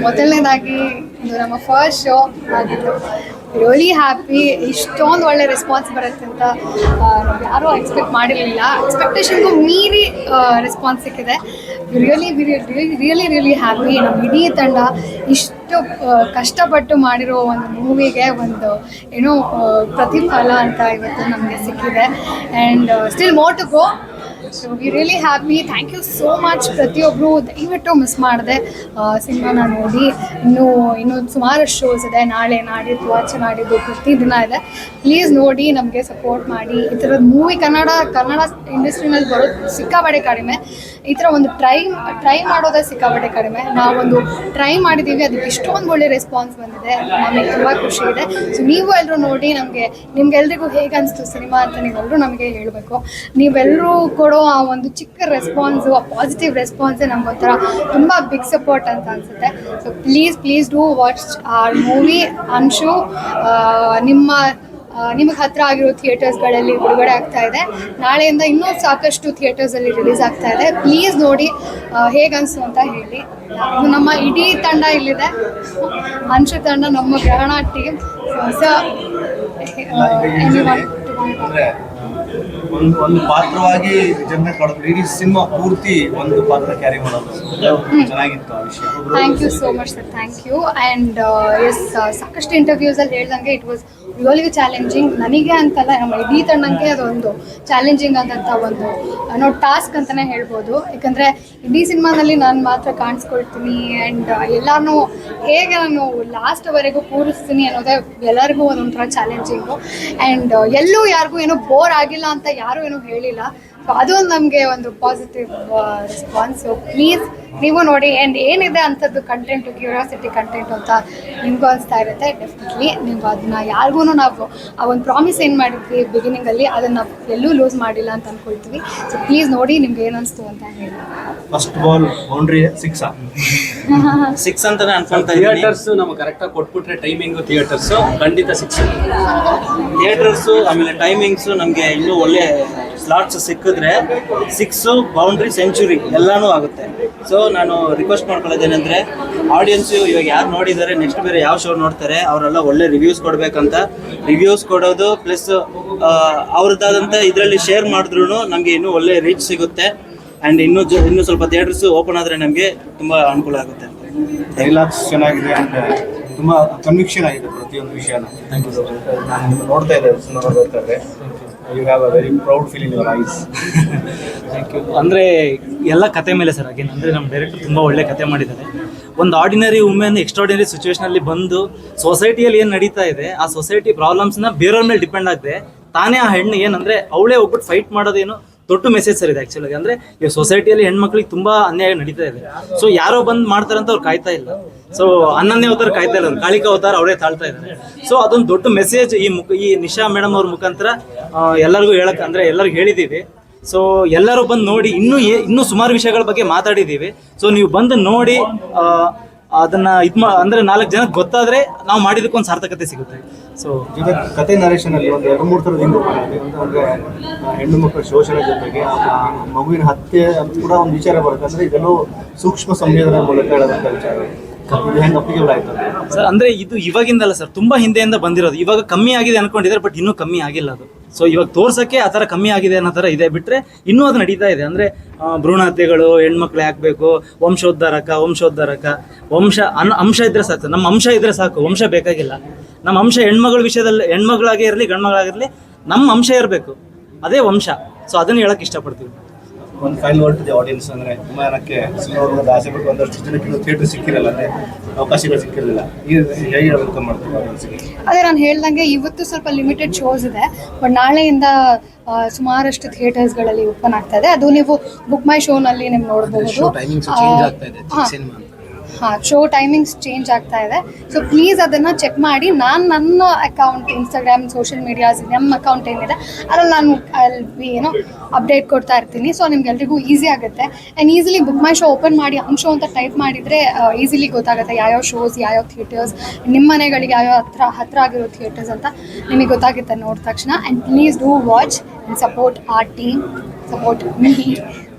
ಮೊದಲನೇದಾಗಿ ಇದು ನಮ್ಮ ಫಸ್ಟ್ ಶೋ ಆಗಿದ್ದು ರಿಯಲಿ ಹ್ಯಾಪಿ. ಇಷ್ಟೊಂದು ಒಳ್ಳೆ ರೆಸ್ಪಾನ್ಸ್ ಬರುತ್ತೆ ಅಂತ ಯಾರೂ ಎಕ್ಸ್ಪೆಕ್ಟ್ ಮಾಡಿರಲಿಲ್ಲ. ಎಕ್ಸ್ಪೆಕ್ಟೇಷನ್ಗೂ ಮೀರಿ ರೆಸ್ಪಾನ್ಸ್ ಸಿಕ್ಕಿದೆ. Really happy. ನಮ್ಮ ಇಡೀ ತಂಡ ಇಷ್ಟು ಕಷ್ಟಪಟ್ಟು ಮಾಡಿರೋ ಒಂದು ಮೂವಿಗೆ ಒಂದು ಏನೋ ಪ್ರತಿಫಲ ಅಂತ ಇವತ್ತು ನಮಗೆ ಸಿಕ್ಕಿದೆ. And still more to go. So we really happy. Thank you so much. ಪ್ರತಿಯೊಬ್ಬರು ದಯವಿಟ್ಟು ಮಿಸ್ ಮಾಡಿದೆ ಸಿನಿಮಾನ ನೋಡಿ. ಇನ್ನೂ ಸುಮಾರಷ್ಟು ಶೋಸ್ ಇದೆ. ನಾಳೆ ನಾಡಿದ್ದು ಆಚೆ ನಾಡಿದ್ದು ಪ್ರತಿದಿನ ಇದೆ. ಪ್ಲೀಸ್ ನೋಡಿ, ನಮಗೆ ಸಪೋರ್ಟ್ ಮಾಡಿ. ಈ ಥರದ ಮೂವಿ ಕನ್ನಡ ಇಂಡಸ್ಟ್ರಿನಲ್ಲಿ ಬರೋದು ಸಿಕ್ಕಾಪಟ್ಟೆ ಕಡಿಮೆ. ಈ ಥರ ಒಂದು ಟ್ರೈ ಮಾಡೋದೇ ಸಿಕ್ಕಾಪಟ್ಟೆ ಕಡಿಮೆ. ನಾವೊಂದು ಟ್ರೈ ಮಾಡಿದ್ದೀವಿ, ಅದಕ್ಕೆ ಇಷ್ಟೊಂದು ಒಳ್ಳೆ ರೆಸ್ಪಾನ್ಸ್ ಬಂದಿದೆ. ನಮಗೆ ತುಂಬ ಖುಷಿ ಇದೆ. ಸೊ ನೀವು ಎಲ್ಲರೂ ನೋಡಿ, ನಿಮ್ಗೆಲ್ರಿಗೂ ಹೇಗೆ ಅನಿಸ್ತು ಸಿನಿಮಾ ಅಂತ ನೀವೆಲ್ಲರೂ ನಮಗೆ ಹೇಳಬೇಕು. ನೀವೆಲ್ಲರೂ ಕೊಡೋ ಆ ಒಂದು ಚಿಕ್ಕ ರೆಸ್ಪಾನ್ಸು, ಆ ಪಾಸಿಟಿವ್ ರೆಸ್ಪಾನ್ಸೇ ನಮಗೊಂಥರ ತುಂಬ ಬಿಗ್ ಸಪೋರ್ಟ್ ಅಂತ ಅನಿಸುತ್ತೆ. So please do watch our movie. Anshu ನಿಮಗೆ ಹತ್ತಿರ ಆಗಿರೋ ಥಿಯೇಟರ್ಸ್ಗಳಲ್ಲಿ ಬಿಡುಗಡೆ ಆಗ್ತಾ ಇದೆ. ನಾಳೆಯಿಂದ ಇನ್ನೂ ಸಾಕಷ್ಟು ಥಿಯೇಟರ್ಸಲ್ಲಿ ರಿಲೀಸ್ ಆಗ್ತಾ ಇದೆ. ಪ್ಲೀಸ್ ನೋಡಿ ಹೇಗನ್ಸು ಅಂತ ಹೇಳಿ. ನಮ್ಮ ಇಡೀ ತಂಡ ಇಲ್ಲಿದೆ. ಅಂಶು ತಂಡ, ನಮ್ಮ ಗ್ರಹಣ ಟೀಮ್. ಒಂದು ಪಾತ್ರವಾಗಿ ಜನರ ಇಡೀ ಸಿನಿಮಾ ಪೂರ್ತಿ ಒಂದು ಪಾತ್ರ ಕ್ಯಾರಿ ಮಾಡೋದು ಚೆನ್ನಾಗಿತ್ತು ಆ ವಿಷಯ. Thank you so much sir. Thank you. And yes, ಸಾಕಷ್ಟು ಇಂಟರ್ವ್ಯೂಸಲ್ಲಿ ಹೇಳ್ದಂಗೆ ಇಟ್ ವಾಸ್ ರಿಯಲಿ ಚಾಲೆಂಜಿಂಗ್. ನನಗೆ ಅಂತಲ್ಲ, ನಮ್ಮ ಇಡೀ ತಂಡಕ್ಕೆ ಅದೊಂದು ಚಾಲೆಂಜಿಂಗ್ ಆದಂಥ ಒಂದು ಟಾಸ್ಕ್ ಅಂತಲೇ ಹೇಳ್ಬೋದು. ಯಾಕಂದರೆ ಇಡೀ ಸಿನಿಮಾದಲ್ಲಿ ನಾನು ಮಾತ್ರ ಕಾಣಿಸ್ಕೊಳ್ತೀನಿ ಆ್ಯಂಡ್ ಎಲ್ಲರೂ ಹೇಗೆ ನಾನು ಲಾಸ್ಟ್ವರೆಗೂ ಪೂರಿಸ್ತೀನಿ ಅನ್ನೋದೇ ಎಲ್ಲರಿಗೂ ಒಂದೊಂಥರ ಚಾಲೆಂಜಿಂಗು. ಆ್ಯಂಡ್ ಎಲ್ಲೂ ಯಾರಿಗೂ ಏನೋ ಬೋರ್ ಆಗಿಲ್ಲ ಅಂತ ಯಾರೂ ಏನೂ ಹೇಳಿಲ್ಲ. ಸೊ ಅದೊಂದು ನಮಗೆ ಒಂದು ಪಾಸಿಟಿವ್ ರೆಸ್ಪಾನ್ಸು. ಪ್ಲೀಸ್ ನೀವು ನೋಡಿ. ಆ್ಯಂಡ್ ಏನಿದೆ ಅಂಥದ್ದು ಕಂಟೆಂಟು, ಕ್ಯೂರಿಯಾಸಿಟಿ ಕಂಟೆಂಟ್ ಅಂತ ನಿಮಗೂ ಅನಿಸ್ತಾ ಇರುತ್ತೆ. ಡೆಫಿನೆಟ್ಲಿ ನೀವು ಅದನ್ನು ಯಾರಿಗೂ ನಾವು ಆ ಒಂದು ಪ್ರಾಮಿಸ್ ಏನು ಮಾಡಿದ್ವಿ ಬಿಗಿನಿಂಗಲ್ಲಿ, ಅದನ್ನು ಎಲ್ಲೂ ಲೂಸ್ ಮಾಡಿಲ್ಲ ಅಂತ ಅಂದ್ಕೊಳ್ತೀವಿ. ಸೊ ಪ್ಲೀಸ್ ನೋಡಿ, ನಿಮ್ಗೆ ಏನು ಅನಿಸ್ತು ಅಂತ ಹೇಳಿ. ಫಸ್ಟ್ ಬಾಲ್ ಬೌಂಡ್ರಿ ಸಿಕ್ಸ್ ಅಂತಾನೆ ಅನ್ಕೊಂತ ಥಿಯೇಟರ್ಸ್ ನಮಗೆ ಕರೆಕ್ಟಾಗಿ ಕೊಟ್ಬಿಟ್ರೆ ಟೈಮಿಂಗು ಥಿಯೇಟರ್ಸು ಖಂಡಿತ ಥಿಯೇಟರ್ಸು ಆಮೇಲೆ ಟೈಮಿಂಗ್ಸು ನಮಗೆ ಇನ್ನೂ ಒಳ್ಳೆ ಸ್ಲಾಟ್ಸ್ ಸಿಕ್ಕಿದ್ರೆ 6 ಬೌಂಡ್ರಿ ಸೆಂಚುರಿ ಎಲ್ಲನೂ ಆಗುತ್ತೆ. ಸೊ ನಾನು ರಿಕ್ವೆಸ್ಟ್ ಮಾಡ್ಕೊಳ್ಳೋದೇನೆಂದರೆ, ಆಡಿಯನ್ಸು ಇವಾಗ ಯಾರು ನೋಡಿದ್ದಾರೆ, ನೆಕ್ಸ್ಟ್ ಬೇರೆ ಯಾವ ಶೋ ನೋಡ್ತಾರೆ, ಅವರೆಲ್ಲ ಒಳ್ಳೆ ರಿವ್ಯೂಸ್ ಕೊಡಬೇಕಂತ. ರಿವ್ಯೂಸ್ ಕೊಡೋದು ಪ್ಲಸ್ ಅವ್ರದ್ದಾದಂಥ ಇದರಲ್ಲಿ ಶೇರ್ ಮಾಡಿದ್ರೂ ನಮಗೆ ಇನ್ನೂ ಒಳ್ಳೆ ರೀಚ್ ಸಿಗುತ್ತೆ. ಆ್ಯಂಡ್ ಇನ್ನೂ ಸ್ವಲ್ಪ ಥಿಯೇಟರ್ಸು ಓಪನ್ ಆದರೆ ನಮಗೆ ತುಂಬ ಅನುಕೂಲ ಆಗುತ್ತೆ. ಡೈಲಾಗ್ಸ್ ಚೆನ್ನಾಗಿದೆ ಆ್ಯಂಡ್ ತುಂಬ ಕನ್ವಿಕ್ಷನ್ ಆಗಿದೆ ಪ್ರತಿಯೊಂದು ವಿಷಯನ. Thank you. ನಾನು ನೋಡ್ತಾ ಇದ್ದೆ ಸಿನಿಮಾ ನೋಡ್ಬೇಕಾದ್ರೆ. You have a very proud feel in your eyes. Thank you. ಅಂದರೆ ಎಲ್ಲ ಕತೆ ಮೇಲೆ ಸರ್. ಅಗೇನ್ ಅಂದರೆ ನಮ್ಮ ಡೈರೆಕ್ಟರ್ ತುಂಬ ಒಳ್ಳೆ ಕತೆ ಮಾಡಿದ್ದಾರೆ. ಒಂದು ಆರ್ಡಿನರಿ ವುಮೆನ್ ಎಕ್ಸ್ಟ್ರಾರ್ಡಿನರಿ ಸಿಚುವೇಷನಲ್ಲಿ ಬಂದು ಸೊಸೈಟಿಯಲ್ಲಿ ಏನು ನಡೀತಾ ಇದೆ, ಆ ಸೊಸೈಟಿ ಪ್ರಾಬ್ಲಮ್ಸ್ನ ಬೇರೆಯವ್ರ ಮೇಲೆ ಡಿಪೆಂಡ್ ಆಗದೆ ತಾನೇ ಆ ಹೆಣ್ಣು ಏನಂದರೆ ಅವಳೇ ಹೋಗ್ಬಿಟ್ಟು ಫೈಟ್ ಮಾಡೋದೇನು ದೊಡ್ಡ ಮೆಸೇಜ್ ಸರ್ ಇದೆ ಆ್ಯಕ್ಚುಲಾಗಿ. ಅಂದರೆ ಈ ಸೊಸೈಟಿಯಲ್ಲಿ ಹೆಣ್ಮಕ್ಳಿಗೆ ತುಂಬ ಅನ್ಯಾಯ ನಡೀತಾ ಇದೆ. ಸೊ ಯಾರೋ ಬಂದು ಮಾಡ್ತಾರಂತ ಅವ್ರು ಕಾಯ್ತಾ ಇಲ್ಲ. ಸೊ ಅನ್ನನ್ನೇ ಅವತಾರ ಕಾಯ್ತಾ ಇಲ್ಲ, ಕಾಳಿಕ ಅವತಾರ ಅವರೇ ತಾಳ್ತಾ ಇದ್ದಾರೆ. ಸೊ ಅದೊಂದು ದೊಡ್ಡ ಮೆಸೇಜ್ ಈ ನಿಶಾ ಮೇಡಮ್ ಅವ್ರ ಮುಖಾಂತರ ಎಲ್ಲರಿಗೂ ಹೇಳಕ್ಕೆ, ಅಂದರೆ ಎಲ್ಲರಿಗೂ ಹೇಳಿದ್ದೀವಿ. ಸೊ ಎಲ್ಲರೂ ಬಂದು ನೋಡಿ. ಇನ್ನೂ ಸುಮಾರು ವಿಷಯಗಳ ಬಗ್ಗೆ ಮಾತಾಡಿದ್ದೀವಿ. ಸೊ ನೀವು ಬಂದು ನೋಡಿ ಅದನ್ನು ಅಂದರೆ 4 ಜನಕ್ಕೆ ಗೊತ್ತಾದರೆ ನಾವು ಮಾಡಿದಕ್ಕೊಂದು ಸಾರ್ಥಕತೆ ಸಿಗುತ್ತೆ. ಸೊ ಜೊತೆ ಕತೆ ನರೇಷನಲ್ಲಿ ಒಂದು 2-3 ಥರದ ಹಿಂದೆ ಅಂದರೆ ಹೆಣ್ಣು ಮಕ್ಕಳ ಶೋಷಣೆ ಜೊತೆಗೆ ಮಗುವಿನ ಹತ್ಯೆ ಕೂಡ ಒಂದು ವಿಚಾರ ಬರುತ್ತೆ. ಅಂದರೆ ಇದೆಲ್ಲೋ ಸೂಕ್ಷ್ಮ ಸಂವೇದನೆ ಮೂಲಕ ಹೇಳೋದಂಥ ವಿಚಾರ. ಇದು ಹೆಂಗೆ ಅಪ್ಲಿಕೇಬಲ್ ಆಯ್ತು ಸರ್? ಅಂದರೆ ಇದು ಇವಾಗಿಂದಲ್ಲ ಸರ್, ತುಂಬ ಹಿಂದೆಯಿಂದ ಬಂದಿರೋದು. ಇವಾಗ ಕಮ್ಮಿ ಆಗಿದೆ ಅನ್ಕೊಂಡಿದ್ದಾರೆ, ಬಟ್ ಇನ್ನೂ ಕಮ್ಮಿ ಆಗಿಲ್ಲ ಅದು. ಸೊ ಇವಾಗ ತೋರ್ಸೋಕ್ಕೆ ಆ ಥರ ಕಮ್ಮಿ ಆಗಿದೆ ಅನ್ನೋ ಥರ ಇದೆ, ಬಿಟ್ಟರೆ ಇನ್ನೂ ಅದು ನಡೀತಾ ಇದೆ. ಅಂದರೆ ಭ್ರೂಣ ಹತ್ಯೆಗಳು, ಹೆಣ್ಮಕ್ಳು ಹಾಕಬೇಕು, ವಂಶೋದ್ಧಾರಕ ಅಂಶ ಇದ್ದರೆ ಸಾಕು. ನಮ್ಮ ಅಂಶ ಇದ್ದರೆ ಸಾಕು, ವಂಶ ಬೇಕಾಗಿಲ್ಲ. ನಮ್ಮ ಅಂಶ ಹೆಣ್ಮಗಳ ವಿಷಯದಲ್ಲಿ, ಹೆಣ್ಮಗಳಾಗೇ ಇರಲಿ ಗಂಡ್ಮಗಳಾಗಿರಲಿ, ನಮ್ಮ ಅಂಶ ಇರಬೇಕು, ಅದೇ ವಂಶ. ಸೊ ಅದನ್ನು ಹೇಳೋಕ್ಕೆ ಇಷ್ಟಪಡ್ತೀವಿ. ಒಂದು final word to the audience. ಅಂದರೆ ತುಂಬ ಜನಕ್ಕೆ ಸಿನಿಮಾ ನೋಡೋದು ಆಸೆ ಪಟ್ಟು ಒಂದಷ್ಟು ಜನಕ್ಕೆ ಇನ್ನೂ ಥಿಯೇಟರ್ ಸಿಕ್ಕಿರಲ್ಲ, ಅಂದರೆ ಅವಕಾಶಗಳು ಸಿಕ್ಕಿರಲಿಲ್ಲ. ಈಗ ಹೇಗೆ ವೆಲ್ಕಮ್ ಮಾಡ್ತೀವಿ ಆಡಿಯನ್ಸ್ಗೆ? ಅದೇ ನಾನು ಹೇಳ್ದಂಗೆ ಇವತ್ತು ಸ್ವಲ್ಪ ಲಿಮಿಟೆಡ್ ಶೋಸ್ ಇದೆ, ಬಟ್ ನಾಳೆಯಿಂದ ಸುಮಾರಷ್ಟು ಥಿಯೇಟರ್ಸ್ಗಳಲ್ಲಿ ಓಪನ್ ಆಗ್ತಾ ಇದೆ. ಅದು ನೀವು ಬುಕ್ ಮೈ ಶೋನಲ್ಲಿ ನೀವು ನೋಡ್ಬೋದು. ಶೋ ಟೈಮಿಂಗ್ಸ್ ಚೇಂಜ್ ಆಗ್ತಾ ಇದೆ. ಸೊ ಪ್ಲೀಸ್ ಅದನ್ನು ಚೆಕ್ ಮಾಡಿ. ನನ್ನ ಅಕೌಂಟ್, ಇನ್ಸ್ಟಾಗ್ರಾಮ್, ಸೋಷಿಯಲ್ ಮೀಡಿಯಾಸ್, ನಮ್ಮ ಅಕೌಂಟ್ ಏನಿದೆ ಅದರಲ್ಲಿ ನಾನು ಏನೋ ಅಪ್ಡೇಟ್ ಕೊಡ್ತಾ ಇರ್ತೀನಿ. ಸೊ ನಿಮ್ಗೆಲ್ರಿಗೂ ಈಸಿ ಆಗುತ್ತೆ. And easily book my show open ಮಾಡಿ ಅಂಶು ಅಂತ ಟೈಪ್ ಮಾಡಿದರೆ ಈಸಿಲಿ ಗೊತ್ತಾಗುತ್ತೆ ಯಾವ್ಯಾವ ಶೋಸ್, ಯಾವ್ಯಾವ ಥಿಯೇಟರ್ಸ್, ನಿಮ್ಮ ಮನೆಗಳಿಗೆ ಯಾವ್ಯಾವ ಹತ್ರ ಆಗಿರೋ ಥಿಯೇಟರ್ಸ್ ಅಂತ ನಿಮಗೆ ಗೊತ್ತಾಗುತ್ತೆ ನೋಡಿದ ತಕ್ಷಣ. And please do watch and support our team, support me.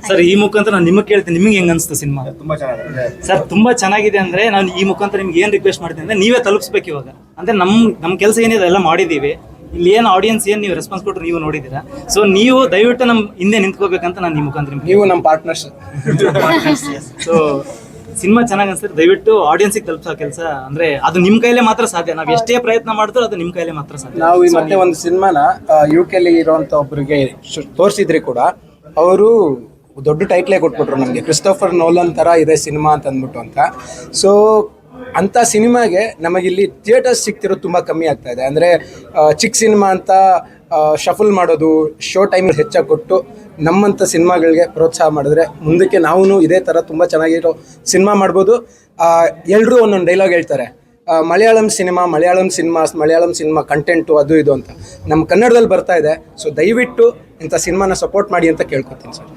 Sir ಈ ಮುಖಾಂತರ ನಾನು ನಿಮಗೆ ಕೇಳ್ತೀನಿ, ನಿಮಗೆ ಹೆಂಗ್ ಅನಿಸ್ತು ಸಿನಿಮಾ? ತುಂಬಾ ಚೆನ್ನಾಗಿದೆ. ಸರ್ ತುಂಬಾ ಚೆನ್ನಾಗಿದೆ. ಅಂದ್ರೆ ನಾನು ಈ ಮುಖಾಂತರ ನಿಮ್ಗೆ ಏನ್ ರಿಕ್ವೆಸ್ಟ್ ಮಾಡ್ತೀನಿ ಅಂದ್ರೆ ನೀವೇ ತಲುಪಿಸ್ಬೇಕು ಇವಾಗ. ಅಂದ್ರೆ ನಮ್ಮ ಕೆಲಸ ಏನಿದೆ ಎಲ್ಲ ಮಾಡಿದೀವಿ. ಇಲ್ಲಿ ಏನು ಆಡಿಯನ್ಸ್ ಏನು ನೀವು ರೆಸ್ಪಾನ್ಸ್ ಕೊಟ್ಟರು ನೀವು ನೋಡಿದ್ದೀರಾ. ಸೊ ನೀವು ದಯವಿಟ್ಟು ನಮ್ಮ ಹಿಂದೆ ನಿಂತ್ಕೋಬೇಕಂತ ನಾನು ಈ ಮುಖಾಂತರ ನೀವು ನಮ್ಮ ಪಾರ್ಟ್ನರ್ಸ್. ಸೊ ಸಿನಿಮಾ ಚೆನ್ನಾಗಿ ಅನ್ಸುತ್ತೆ. ದಯವಿಟ್ಟು ಆಡಿಯನ್ಸಿಗೆ ತಲುಪಿಸೋ ಕೆಲಸ ಅಂದ್ರೆ ಅದು ನಿಮ್ಮ ಕೈಲೇ ಮಾತ್ರ ಸಾಧ್ಯ. ನಾವು ಎಷ್ಟೇ ಪ್ರಯತ್ನ ಮಾಡಿದ್ರು ಅದು ನಿಮ್ಮ ಕೈಲೇ ಮಾತ್ರ ಸಾಧ್ಯ. ನಾವು ಈ ಮತ್ತೆ ಒಂದು ಸಿನಿಮಾನ UK ಇರುವಂತ ಒಬ್ಬರಿಗೆ ತೋರಿಸಿದ್ರಿ ಕೂಡ, ಅವರು ದೊಡ್ಡ ಟೈಟ್ಲೇ ಕೊಟ್ಬಿಟ್ರು ನಮಗೆ, ಕ್ರಿಸ್ಟೋಫರ್ ನೋಲನ್ ಥರ ಇದೆ ಸಿನಿಮಾ ಅಂತ ಅಂದ್ಬಿಟ್ಟು ಅಂತ. ಸೊ ಅಂಥ ಸಿನಿಮಾಗೆ ನಮಗಿಲ್ಲಿ ಥಿಯೇಟರ್ಸ್ ಸಿಗ್ತಿರೋದು ತುಂಬ ಕಮ್ಮಿ ಆಗ್ತಾ ಇದೆ. ಅಂದರೆ ಚಿಕ್ಕ ಸಿನಿಮಾ ಅಂತ ಶಫಲ್ ಮಾಡೋದು, ಶೋ ಟೈಮ್ ಹೆಚ್ಚಾಗಿ ಕೊಟ್ಟು ನಮ್ಮಂಥ ಸಿನಿಮಾಗಳಿಗೆ ಪ್ರೋತ್ಸಾಹ ಮಾಡಿದ್ರೆ ಮುಂದಕ್ಕೆ ನಾವು ಇದೇ ಥರ ತುಂಬ ಚೆನ್ನಾಗಿರೋ ಸಿನಿಮಾ ಮಾಡ್ಬೋದು. ಎಲ್ಲರೂ ಒಂದೊಂದು ಡೈಲಾಗ್ ಹೇಳ್ತಾರೆ, ಮಲಯಾಳಂ ಸಿನಿಮಾ ಕಂಟೆಂಟು ಅದು ಇದು ಅಂತ. ನಮ್ಮ ಕನ್ನಡದಲ್ಲಿ ಬರ್ತಾ ಇದೆ. ಸೊ ದಯವಿಟ್ಟು ಇಂಥ ಸಿನಿಮಾನ ಸಪೋರ್ಟ್ ಮಾಡಿ ಅಂತ ಕೇಳ್ಕೊತೀನಿ ಸರ್.